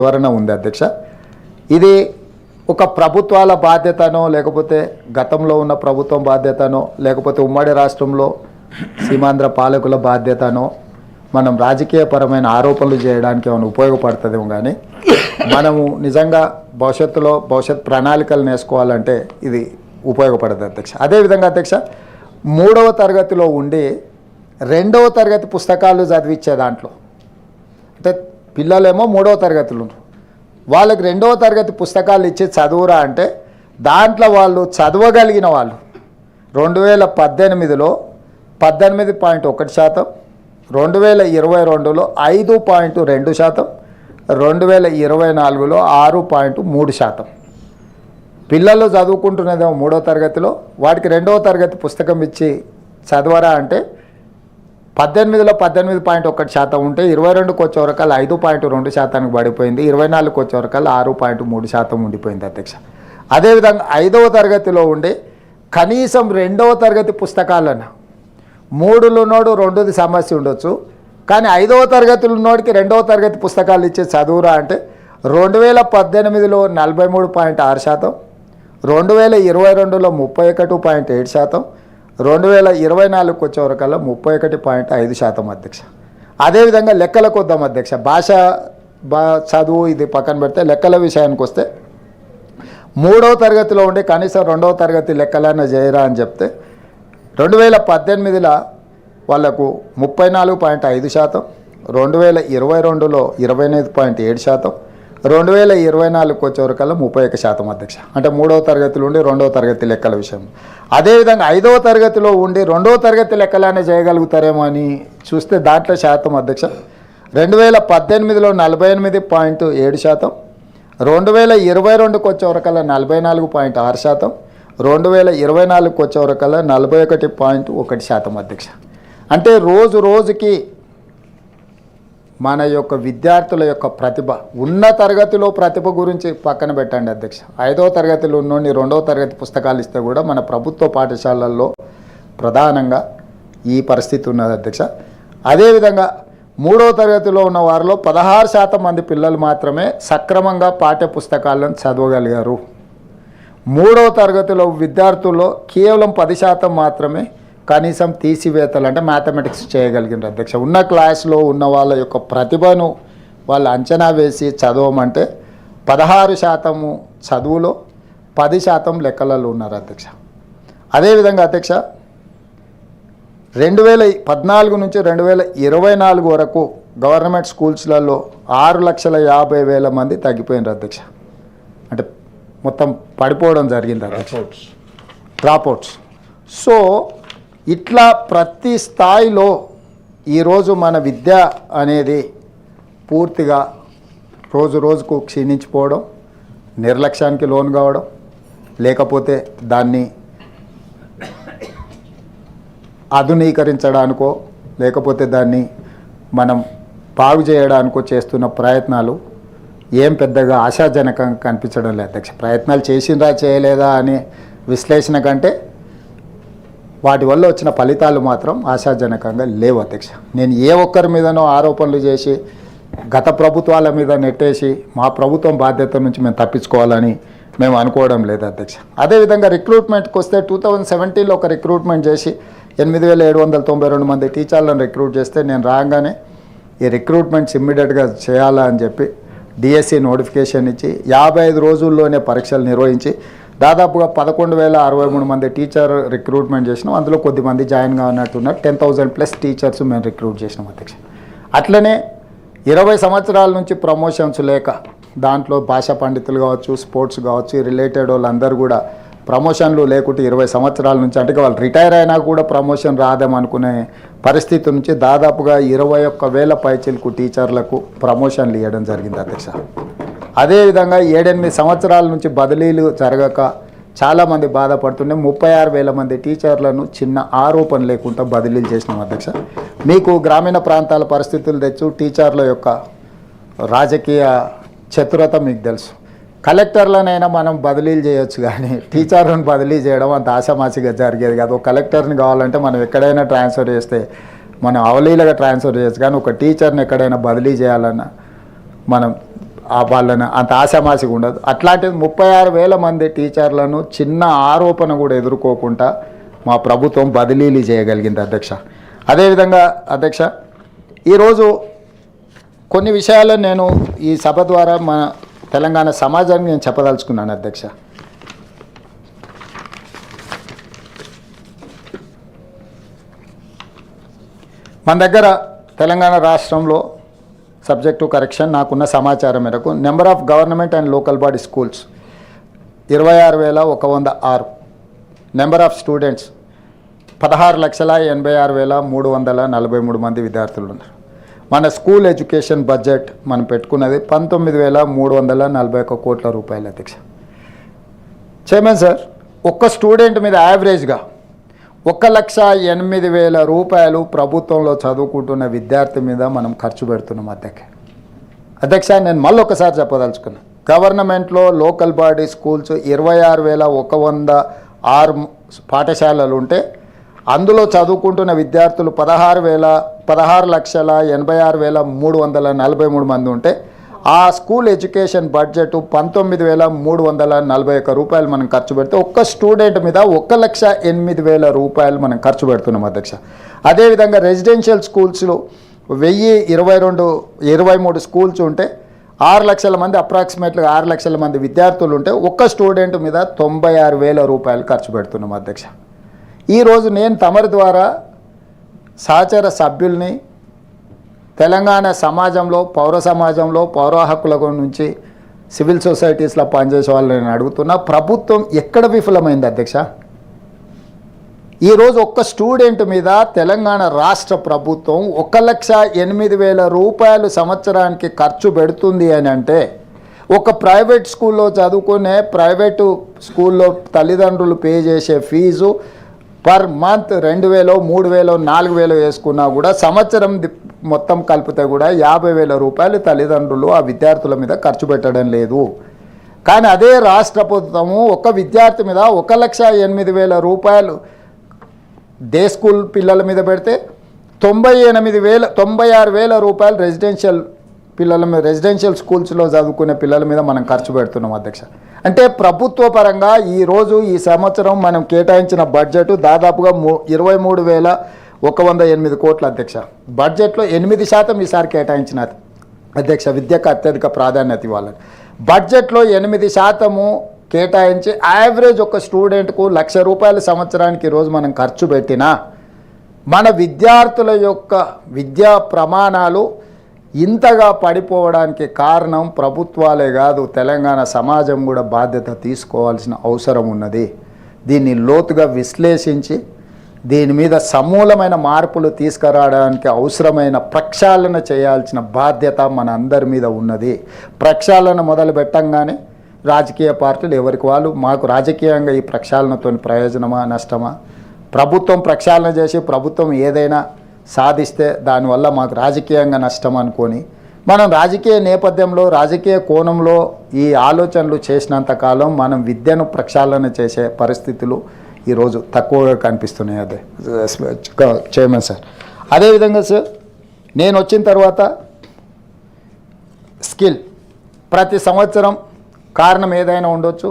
వివరణ ఉంది అధ్యక్ష. ఇది ఒక ప్రభుత్వాల బాధ్యతనో లేకపోతే గతంలో ఉన్న ప్రభుత్వం బాధ్యతనో లేకపోతే ఉమ్మడి రాష్ట్రంలో సీమాంధ్ర పాలకుల బాధ్యతనో మనం రాజకీయపరమైన ఆరోపణలు చేయడానికి ఏమైనా ఉపయోగపడుతుందేమో, కానీ మనము నిజంగా భవిష్యత్ ప్రణాళికలు నేర్చుకోవాలంటే ఇది ఉపయోగపడుతుంది అధ్యక్ష. అదేవిధంగా అధ్యక్ష, 3వ తరగతిలో ఉండి 2వ తరగతి పుస్తకాలు చదివించే దాంట్లో, అంటే పిల్లలేమో 3వ తరగతిలో వాళ్ళకి 2వ తరగతి పుస్తకాలు ఇచ్చి చదువురా అంటే దాంట్లో వాళ్ళు చదవగలిగిన వాళ్ళు 2018లో 18.1%, 2022లో 5.2%, 2024లో 6.3%. పిల్లలు చదువుకుంటున్నదేమో 3వ తరగతిలో, వాడికి 2వ తరగతి పుస్తకం ఇచ్చి చదవరా అంటే 18లో 18.1% ఉంటే 22కి వచ్చేవరకల్లా 5.2%కి పడిపోయింది, 24కి వచ్చేవరకల్లా 6.3% ఉండిపోయింది అధ్యక్ష. అదేవిధంగా 5వ తరగతిలో ఉండి కనీసం 2వ తరగతి పుస్తకాలను 3లో నోడు 2ది సమస్య ఉండొచ్చు, కానీ 5వ తరగతిలో ఉన్నోడికి 2వ తరగతి పుస్తకాలు ఇచ్చే చదువురా అంటే 2018లో 43.6%, 2022లో 31.7%, 2024కి వచ్చేవరకల్లా 31.5% అధ్యక్ష. అదేవిధంగా లెక్కలకు వద్దాం అధ్యక్ష. భాష చదువు ఇది పక్కన పెడితే లెక్కల విషయానికి వస్తే 3వ తరగతిలో ఉండి కనీసం 2వ తరగతి లెక్కలైనా చేయరా అని చెప్తే 2018లో వాళ్లకు 34.5%, 2022లో 28.7%, 2024కి వచ్చేవరకల్లా 31% అధ్యక్ష. అంటే 3వ తరగతిలో ఉండి 2వ తరగతి లెక్కల విషయం. అదేవిధంగా 5వ తరగతిలో ఉండి 2వ తరగతి లెక్కలనే చేయగలుగుతారేమో అని చూస్తే దాంట్లో శాతం అధ్యక్ష 2018లో 48.7%, 2022కి వచ్చేవరకల్లా 44.6%, 2024కి వచ్చేవరకల్లా 41.1% అధ్యక్ష. అంటే రోజుకి మన యొక్క విద్యార్థుల యొక్క ప్రతిభ, ఉన్న తరగతిలో ప్రతిభ గురించి పక్కన పెట్టండి అధ్యక్ష. 5వ తరగతిలో ఉన్నోని 2వ తరగతి పుస్తకాలు ఇస్తే కూడా మన ప్రభుత్వ పాఠశాలల్లో ప్రధానంగా ఈ పరిస్థితి ఉన్నది అధ్యక్ష. అదేవిధంగా 3వ తరగతిలో ఉన్న వారిలో 16% మంది పిల్లలు మాత్రమే సక్రమంగా పాఠ్య పుస్తకాలను చదవగలిగారు. 3వ తరగతిలో విద్యార్థుల్లో కేవలం 10% మాత్రమే కనీసం తీసివేతలు అంటే మ్యాథమెటిక్స్ చేయగలిగినారు అధ్యక్ష. ఉన్న క్లాస్లో ఉన్న వాళ్ళ యొక్క ప్రతిభను వాళ్ళు అంచనా వేసి చదవమంటే 16% చదువులో, 10% లెక్కలలో ఉన్నారు అధ్యక్ష. అదేవిధంగా అధ్యక్ష 2014 నుంచి 2024 వరకు గవర్నమెంట్ స్కూల్స్లలో 6,50,000 మంది తగ్గిపోయినారు అధ్యక్ష. అంటే మొత్తం పడిపోవడం జరిగింది అధ్యక్ష, డ్రాప్అవుట్స్. సో ఇట్లా ప్రతి స్థాయిలో ఈరోజు మన విద్య అనేది పూర్తిగా రోజుకు క్షీణించిపోవడం, నిర్లక్ష్యానికి లోను కావడం, లేకపోతే దాన్ని ఆధునీకరించడానికో లేకపోతే దాన్ని మనం బాగు చేయడానికో చేస్తున్న ప్రయత్నాలు ఏం పెద్దగా ఆశాజనకంగా కనిపించడం లేదు అధ్యక్ష. ప్రయత్నాలు చేసిందా చేయలేదా అనే విశ్లేషణ కంటే వాటి వల్ల వచ్చిన ఫలితాలు మాత్రం ఆశాజనకంగా లేవు అధ్యక్ష. నేను ఏ ఒక్కరి మీదనో ఆరోపణలు చేసి గత ప్రభుత్వాల మీద నెట్టేసి మా ప్రభుత్వం బాధ్యత నుంచి మేము తప్పించుకోవాలని మేము అనుకోవడం లేదు అధ్యక్ష. అదేవిధంగా రిక్రూట్మెంట్కి వస్తే 2017లో ఒక రిక్రూట్మెంట్ చేసి 8,792 మంది టీచర్లను రిక్రూట్ చేస్తే నేను రాగానే ఈ రిక్రూట్మెంట్స్ ఇమ్మీడియట్గా చేయాలా అని చెప్పి డిఎస్సి నోటిఫికేషన్ ఇచ్చి 55 రోజుల్లోనే పరీక్షలు నిర్వహించి దాదాపుగా 11,063 మంది టీచర్ రిక్రూట్మెంట్ చేసినాం. అందులో కొద్దిమంది జాయిన్ కానట్టున్నారు. 10,000+ టీచర్స్ మేము రిక్రూట్ చేసినాం అధ్యక్ష. అట్లనే 20 సంవత్సరాల నుంచి ప్రమోషన్స్ లేక దాంట్లో భాషా పండితులు కావచ్చు, స్పోర్ట్స్ కావచ్చు, రిలేటెడ్ వాళ్ళందరూ కూడా ప్రమోషన్లు లేకుంటే 20 సంవత్సరాల నుంచి, అంటే వాళ్ళు రిటైర్ అయినా కూడా ప్రమోషన్ రాదేమనుకునే పరిస్థితి నుంచి దాదాపుగా 21,000 పైచిలకు టీచర్లకు ప్రమోషన్లు ఇవ్వడం జరిగింది అధ్యక్ష. అదేవిధంగా 7-8 సంవత్సరాల నుంచి బదిలీలు జరగక చాలామంది బాధపడుతుండే 36,000 మంది టీచర్లను చిన్న ఆరోపణ లేకుండా బదిలీలు చేసినాం అధ్యక్ష. మీకు గ్రామీణ ప్రాంతాల పరిస్థితులు తెచ్చు టీచర్ల యొక్క రాజకీయ చతురత మీకు తెలుసు. కలెక్టర్లనైనా మనం బదిలీలు చేయొచ్చు, కానీ టీచర్లను బదిలీ చేయడం అంత ఆశామాసిగా జరిగేది కాదు. ఒక కలెక్టర్ని కావాలంటే మనం ఎక్కడైనా ట్రాన్స్ఫర్ చేస్తే మనం అవలీలగా ట్రాన్స్ఫర్ చేయొచ్చు, కానీ ఒక టీచర్ని ఎక్కడైనా బదిలీ చేయాలన్నా మనం వాళ్ళని అంత ఆశామాసిగా ఉండదు. అట్లాంటిది 36,000 మంది టీచర్లను చిన్న ఆరోపణ కూడా ఎదుర్కోకుండా మా ప్రభుత్వం బదిలీలు చేయగలిగింది అధ్యక్ష. అదేవిధంగా అధ్యక్ష, ఈరోజు కొన్ని విషయాలను నేను ఈ సభ ద్వారా మన తెలంగాణ సమాజానికి నేను చెప్పదలుచుకున్నాను అధ్యక్ష. మన దగ్గర తెలంగాణ రాష్ట్రంలో సబ్జెక్ట్ టు కరెక్షన్ నాకున్న సమాచారం మేరకు number of government and local body schools 26,106. Number of students 16,86,343 మంది విద్యార్థులు ఉన్నారు. మన స్కూల్ ఎడ్యుకేషన్ బడ్జెట్ మనం పెట్టుకున్నది 19,341 కోట్ల రూపాయలు అధ్యక్ష. చైర్మన్ సార్, ఒక్క స్టూడెంట్ మీద యావరేజ్గా 1,08,000 రూపాయలు ప్రభుత్వంలో చదువుకుంటున్న విద్యార్థి మీద మనం ఖర్చు పెడుతున్నాం అధ్యక్ష. నేను మళ్ళీ ఒకసారి చెప్పదలుచుకున్నా, గవర్నమెంట్లో లోకల్ బాడీ స్కూల్స్ 26,106 పాఠశాలలు ఉంటే అందులో చదువుకుంటున్న విద్యార్థులు 16,86,343 మంది ఉంటే ఆ స్కూల్ ఎడ్యుకేషన్ బడ్జెట్ 19,341 రూపాయలు మనం ఖర్చు పెడితే ఒక్క స్టూడెంట్ మీద 1,08,000 రూపాయలు మనం ఖర్చు పెడుతున్నాం అధ్యక్ష. అదేవిధంగా రెసిడెన్షియల్ స్కూల్స్లో 1,023 స్కూల్స్ ఉంటే 6 లక్షల మంది, అప్రాక్సిమేట్గా 6 లక్షల మంది విద్యార్థులు ఉంటే ఒక్క స్టూడెంట్ మీద 96,000 రూపాయలు ఖర్చు పెడుతున్నాం అధ్యక్ష. ఈరోజు నేను తమరి ద్వారా సహచర సభ్యుల్ని తెలంగాణ సమాజంలో, పౌర సమాజంలో, పౌర హక్కుల నుంచి సివిల్ సొసైటీస్లో పనిచేసే వాళ్ళని నేను అడుగుతున్నా, ప్రభుత్వం ఎక్కడ విఫలమైంది అధ్యక్ష? ఈరోజు ఒక్క స్టూడెంట్ మీద తెలంగాణ రాష్ట్ర ప్రభుత్వం 1,08,000 రూపాయలు సంవత్సరానికి ఖర్చు పెడుతుంది అని అంటే, ఒక ప్రైవేట్ స్కూల్లో చదువుకునే ప్రైవేటు స్కూల్లో తల్లిదండ్రులు పే చేసే ఫీజు పర్ మంత్ 2,000, 3,000, 4,000 వేసుకున్నా కూడా సంవత్సరం మొత్తం కలిపితే కూడా 50,000 రూపాయలు తల్లిదండ్రులు ఆ విద్యార్థుల మీద ఖర్చు పెట్టడం లేదు. కానీ అదే రాష్ట్ర ప్రభుత్వము ఒక విద్యార్థి మీద 1,08,000 రూపాయలు డే స్కూల్ పిల్లల మీద పెడితే 96,000 రూపాయలు రెసిడెన్షియల్ స్కూల్స్లో చదువుకునే పిల్లల మీద మనం ఖర్చు పెడుతున్నాం అధ్యక్ష. అంటే ప్రభుత్వ పరంగా ఈరోజు ఈ సంవత్సరం మనం కేటాయించిన బడ్జెట్ దాదాపుగా 23,108 కోట్ల అధ్యక్ష. బడ్జెట్లో 8% ఈసారి కేటాయించినది అధ్యక్ష. విద్యకు అత్యధిక ప్రాధాన్యత ఇవ్వాలని బడ్జెట్లో 8% కేటాయించి యావరేజ్ ఒక స్టూడెంట్కు 1,00,000 రూపాయల సంవత్సరానికి ఈరోజు మనం ఖర్చు పెట్టినా మన విద్యార్థుల యొక్క విద్యా ప్రమాణాలు ఇంతగా పడిపోవడానికి కారణం ప్రభుత్వాలే కాదు, తెలంగాణ సమాజం కూడా బాధ్యత తీసుకోవాల్సిన అవసరం ఉన్నది. దీన్ని లోతుగా విశ్లేషించి దీని మీద సమూలమైన మార్పులు తీసుకురావడానికి అవసరమైన ప్రక్షాళన చేయాల్సిన బాధ్యత మన అందరి మీద ఉన్నది. ప్రక్షాళన మొదలు పెట్టంగానే రాజకీయ పార్టీలు ఎవరికి వాళ్ళు మాకు రాజకీయంగా ఈ ప్రక్షాళనతో ప్రయోజనమా నష్టమా, ప్రభుత్వం ప్రక్షాళన చేసి ప్రభుత్వం ఏదైనా సాధిస్తే దానివల్ల మాకు రాజకీయంగా నష్టం అనుకొని మనం రాజకీయ నేపథ్యంలో రాజకీయ కోణంలో ఈ ఆలోచనలు చేసినంతకాలం మనం విద్యను ప్రక్షాళన చేసే పరిస్థితులు ఈరోజు తక్కువగా కనిపిస్తున్నాయి. అదే చైర్మన్ సార్. అదేవిధంగా సార్, నేను వచ్చిన తర్వాత స్కిల్ ప్రతి సంవత్సరం కారణం ఏదైనా ఉండొచ్చు,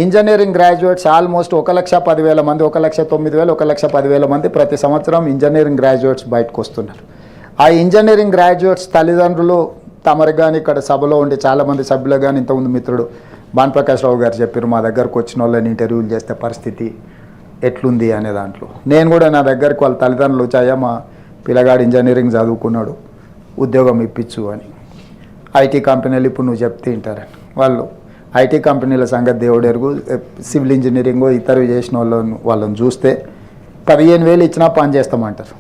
ఇంజనీరింగ్ గ్రాడ్యుయేట్స్ ఆల్మోస్ట్ 1,10,000 మంది, 1,09,000, 1,10,000 మంది ప్రతి సంవత్సరం ఇంజనీరింగ్ గ్రాడ్యుయేట్స్ బయటకు వస్తున్నారు. ఆ ఇంజనీరింగ్ గ్రాడ్యుయేట్స్ తల్లిదండ్రులు తమరికి కానీ ఇక్కడ సభలో ఉండి చాలామంది సభ్యులు కానీ ఇంతకుముందు మిత్రుడు భానుప్రకాష్ రావు గారు చెప్పారు, మా దగ్గరకు వచ్చిన వాళ్ళని ఇంటర్వ్యూలు చేస్తే పరిస్థితి ఎట్లుంది అనే దాంట్లో నేను కూడా నా దగ్గరకు వాళ్ళ తల్లిదండ్రులు వచ్చాయా మా పిల్లగాడు ఇంజనీరింగ్ చదువుకున్నాడు ఉద్యోగం ఇప్పించు అని. ఐటీ కంపెనీలు ఇప్పుడు నువ్వు చెప్తే వింటారని వాళ్ళు ఐటీ కంపెనీల సంగతి దేవుడు ఎరుగు. సివిల్ ఇంజనీరింగ్ ఇతరు చేసిన వాళ్ళని చూస్తే 15,000 ఇచ్చినా పని చేస్తామంటారు.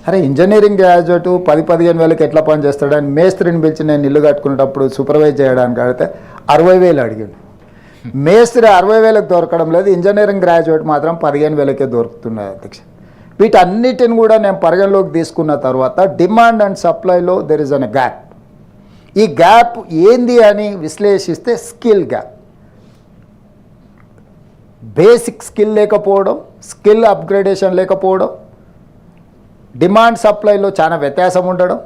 అరే ఇంజనీరింగ్ గ్రాడ్యుయేట్ 10,000-15,000 ఎట్లా పని చేస్తాడని మేస్త్రిని పిలిచి నేను ఇల్లు కట్టుకునేటప్పుడు సూపర్వైజ్ చేయడానికి అడిగితే 60,000 అడిగాడు. మేస్త్రి 60,000 దొరకడం లేదు, ఇంజనీరింగ్ గ్రాడ్యుయేట్ మాత్రం 15,000 దొరుకుతున్నాయి అధ్యక్ష. వీటన్నిటిని కూడా నేను పరిగణలోకి తీసుకున్న తర్వాత డిమాండ్ అండ్ సప్లైలో దెర్ ఇస్ అన్ గ్యాప్. ఈ గ్యాప్ ఏంది అని విశ్లేషిస్తే స్కిల్ గ్యాప్, బేసిక్ స్కిల్ లేకపోవడం, స్కిల్ అప్గ్రేడేషన్ లేకపోవడం, డిమాండ్ సప్లైలో చాలా వ్యత్యాసం ఉండడం.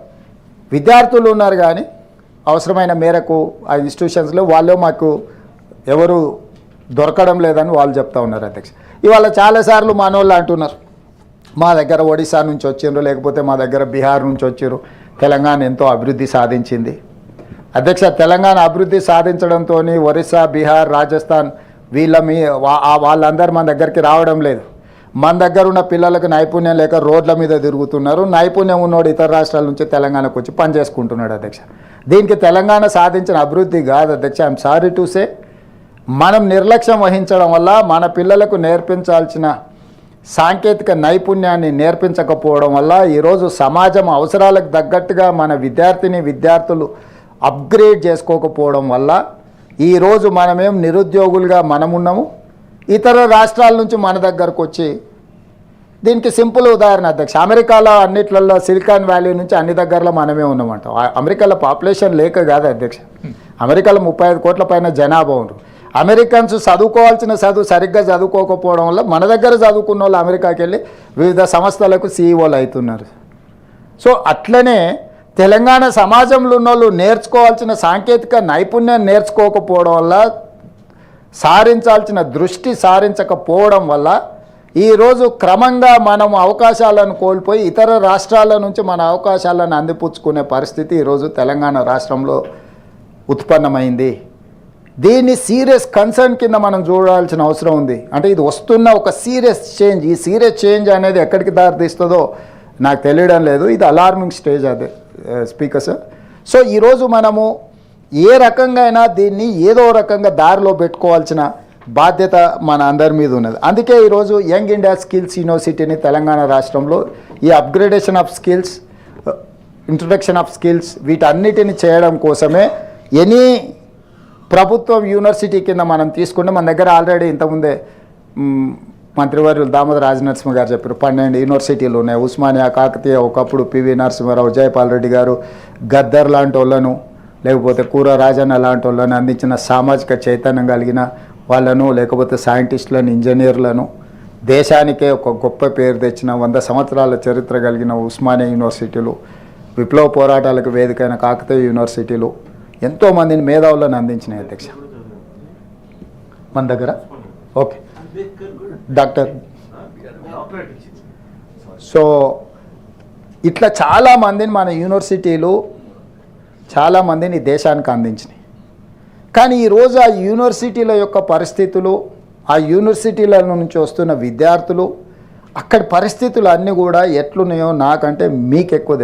విద్యార్థులు ఉన్నారు కానీ అవసరమైన మేరకు ఆ ఇన్స్టిట్యూషన్స్లో వాళ్ళు మాకు ఎవరు దొరకడం లేదని వాళ్ళు చెప్తా ఉన్నారు అధ్యక్ష. ఇవాళ చాలాసార్లు మనోళ్ళు అంటున్నారు మా దగ్గర ఒడిశా నుంచి వచ్చిండ్రు, లేకపోతే మా దగ్గర బీహార్ నుంచి వచ్చిర్రు, తెలంగాణ ఎంతో అభివృద్ధి సాధించింది. అధ్యక్ష, తెలంగాణ అభివృద్ధి సాధించడంతో ఒరిస్సా, బీహార్, రాజస్థాన్ వాళ్ళందరూ మన దగ్గరికి రావడం లేదు. మన దగ్గర ఉన్న పిల్లలకు నైపుణ్యం లేక రోడ్ల మీద తిరుగుతున్నారు. నైపుణ్యం ఉన్నోడు ఇతర రాష్ట్రాల నుంచి తెలంగాణకు వచ్చి పనిచేసుకుంటున్నాడు అధ్యక్ష. దీనికి తెలంగాణ సాధించిన అభివృద్ధి కాదు అధ్యక్ష. ఐఎమ్ సారీ టు సే, మనం నిర్లక్ష్యం వహించడం వల్ల మన పిల్లలకు నేర్పించాల్సిన సాంకేతిక నైపుణ్యాన్ని నేర్పించకపోవడం వల్ల ఈరోజు సమాజం అవసరాలకు తగ్గట్టుగా మన విద్యార్థులు అప్గ్రేడ్ చేసుకోకపోవడం వల్ల ఈరోజు మనమేం నిరుద్యోగులుగా మనమున్నాము. ఇతర రాష్ట్రాల నుంచి మన దగ్గరకు వచ్చి, దీనికి సింపుల్ ఉదాహరణ అధ్యక్ష, అమెరికాలో అన్నిట్లలో సిలికాన్ వ్యాలీ నుంచి అన్ని దగ్గరలో మనమే ఉన్నామంట. అమెరికాలో పాపులేషన్ లేక కాదు అధ్యక్ష, అమెరికాలో 35 కోట్ల పైన జనాభా ఉన్నారు. అమెరికన్స్ చదువుకోవాల్సిన చదువు సరిగ్గా చదువుకోకపోవడం వల్ల మన దగ్గర చదువుకున్న వాళ్ళు అమెరికాకి వెళ్ళి వివిధ సంస్థలకు సీఈఓలు అవుతున్నారు. సో అట్లనే తెలంగాణ సమాజంలో ఉన్న వాళ్ళు నేర్చుకోవాల్సిన సాంకేతిక నైపుణ్యం నేర్చుకోకపోవడం వల్ల, సారించాల్సిన దృష్టి సారించకపోవడం వల్ల ఈరోజు క్రమంగా మనం అవకాశాలను కోల్పోయి ఇతర రాష్ట్రాల నుంచి మన అవకాశాలను అందిపుచ్చుకునే పరిస్థితి ఈరోజు తెలంగాణ రాష్ట్రంలో ఉత్పన్నమైంది. దీన్ని సీరియస్ కన్సర్న్ కింద మనం చూడాల్సిన అవసరం ఉంది. అంటే ఇది వస్తున్న ఒక సీరియస్ చేంజ్. ఈ సీరియస్ చేంజ్ అనేది ఎక్కడికి దారితీస్తుందో నాకు తెలియడం లేదు. ఇది అలార్మింగ్ స్టేజ్ అదే స్పీకర్ సార్. సో ఈరోజు మనము ఏ రకంగా అయినా దీన్ని ఏదో రకంగా దారిలో పెట్టుకోవాల్సిన బాధ్యత మన అందరి మీద ఉన్నది. అందుకే ఈరోజు యంగ్ ఇండియా స్కిల్స్ యూనివర్సిటీని తెలంగాణ రాష్ట్రంలో ఈ upgradation of skills, introduction of skills, వీటన్నిటిని చేయడం కోసమే ఎనీ ప్రభుత్వం యూనివర్సిటీ కింద మనం తీసుకుంటే మన దగ్గర ఆల్రెడీ ఇంతకుముందే మంత్రివర్యులు దామోదర రాజనరసింహ గారు చెప్పారు 12 యూనివర్సిటీలు ఉన్నాయి. ఉస్మానియా, కాకతీయ, ఒకప్పుడు పివి నరసింహారావు, జయపాల్ రెడ్డి గారు, గద్దర్ లాంటి వాళ్ళను, లేకపోతే కూర రాజన్న లాంటి వాళ్ళను అందించిన సామాజిక చైతన్యం కలిగిన వాళ్ళను, లేకపోతే సైంటిస్టులను, ఇంజనీర్లను, దేశానికే ఒక గొప్ప పేరు తెచ్చిన 100 సంవత్సరాల చరిత్ర కలిగిన ఉస్మానియా యూనివర్సిటీలు, విప్లవ పోరాటాలకు వేదికైన కాకతీయ యూనివర్సిటీలు ఎంతోమందిని మేధావులను అందించినాయి అధ్యక్ష మన దగ్గర. Okay doctor. సో ఇట్లా చాలామందిని మన యూనివర్సిటీలు చాలామందిని దేశానికి అందించినాయి. కానీ ఈరోజు ఆ యూనివర్సిటీల యొక్క పరిస్థితులు, ఆ యూనివర్సిటీల నుంచి వస్తున్న విద్యార్థులు, అక్కడి పరిస్థితులు అన్నీ కూడా ఎట్లున్నాయో నాకంటే మీకు ఎక్కువ తెలుసు.